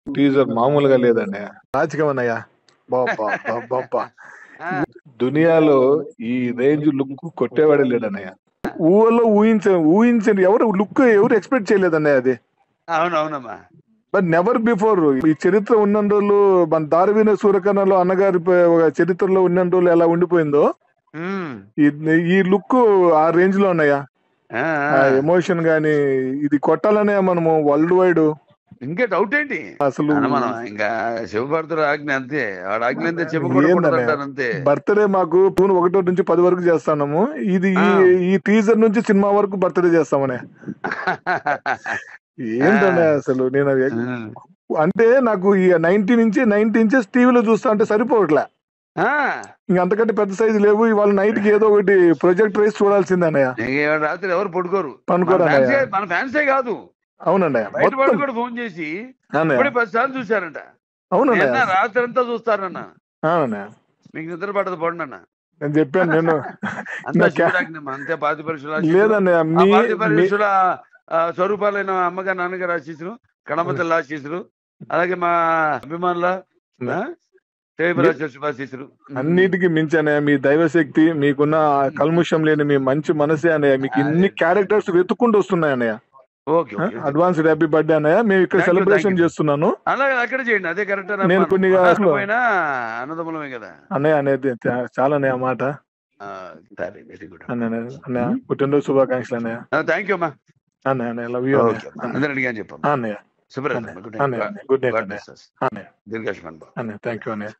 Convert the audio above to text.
Teaser మామూలుగా లేదండి. రాజకీయం అన్నయ్య. బాబా ఆ, దునియాలో ఈ రేంజ్ లుక్ కొట్టేవాడే లేడన్నయ్య. ఊహలో ఊహించండి, ఎవరు ఎక్స్పెక్ట్ చేయలేదన్నయ్య అది. అవునవునమ్మా. బట్ నెవర్ బిఫోర్ ఈ చరిత్ర ఉన్న రోజులు మన దారివీన సూర్యకర్ణలో అన్నగారి ఒక చరిత్రలో ఉన్న రోజులు ఎలా ఉండిపోయిందో ఉమ్, ఈ లుక్ ఆ రేంజ్ లో ఉన్నాయా. ఆ, ఆ ఆ. ఎమోషన్ గాని ఇది కొట్టాలనే మనము వరల్డ్ వైడ్ ఇంకే డౌట్ ఏంటి అసలు అన్న, మనం ఇంకా శివభారతుడు ఆజ్ఞ అంతే, వాడు ఆజ్ఞ అంతే చెప్పకూడదు ఏందన్నయ్య. అంటారు అంతే. బర్త్డే మాకు జూన్ 1 నుంచి 10 వరకు చేస్తున్నాము. ఇది ఆ. ఈ టీజర్ నుంచి సినిమా వరకు బర్త్డే చేస్తామనే. ఏంటనే అసలు నేను ఉమ్. అంటే నాకు ఈ 90 ఇంచెస్ టీవీలో చూస్తా అంటే సరిపోవట్లే. ఆ. ఇంక అంతకంటే పెద్ద సైజు లేవు. ఇవాళ నైట్ కి ఏదో ఒకటి ప్రొజెక్ట్ రేసి చూడాల్సిందే అన్నయ్య. ఇవాళ రాత్రి ఎవరు పడుకోరు. పనుకోరు అన్నయ్య. మన ఫ్యాన్సే కాదు, అవునన్నయ్య. బయట వాళ్ళు మొత్తం కూడా ఫోన్ చేసి అన్నయ్య. ఇప్పుడే 10 సార్లు చూశారంట. అవునన్నయ్య. నిన్న రాత్రి అంతా చూస్తారన్న. అవునన్నయ్య. మీకు నిద్ర పడదు పడండి అన్న. నేను చెప్పాను నేను అంతా శివుడాజ్ఞ, అంతే పాతి పరీక్షల లేదన్నయ్య. ఆ పాతి పరీక్షల స్వరూపాలైన అమ్మగారు నాన్నగారు ఆశీస్సులు, కడమతల ఆశీస్సులు, అలాగే మా అభిమానుల ఆశీస్సులు. అన్నిటికీ మించనే మీ దైవశక్తి, మీకున్న కల్ముషం లేని మీ మంచి మనసే అన్నయ్య. మీకు ఇన్ని క్యారెక్టర్స్ వెతుక్కుంటూ వస్తున్నాయి అన్నయ్య. ఓకే అడ్వాన్స్డ్ హ్యాపీ బర్త్డే అన్నయ్య. మేము ఇక్కడ సెలబ్రేషన్ చేస్తున్నాను. అలాగే అక్కడ చేయండి, అదే కరెక్ట్. నేను కొన్ని పోయినా అన్నదమ్ములమే కదా అన్నయ్య అనేది చాలా అన్నయ్య మాట. సరే, వెరీ గుడ్ అన్నయ్య పుట్టినరోజు శుభాకాంక్షలు అన్నయ్య. థ్యాంక్ యూ అమ్మా. అన్నయ్య అన్నయ్య లవ్ యూ అందరూ అడిగాను చెప్పమ్మా. అన్నయ్య. శుభ్రత, గుడ్ అన్నయ్య గుడ్ నైట్ అన్నయ్య. నైట్. అన్నయ్య దీర్ఘాయుష్మాన్. అన్నయ్య థ్యాంక్ యూ అన్నయ్య.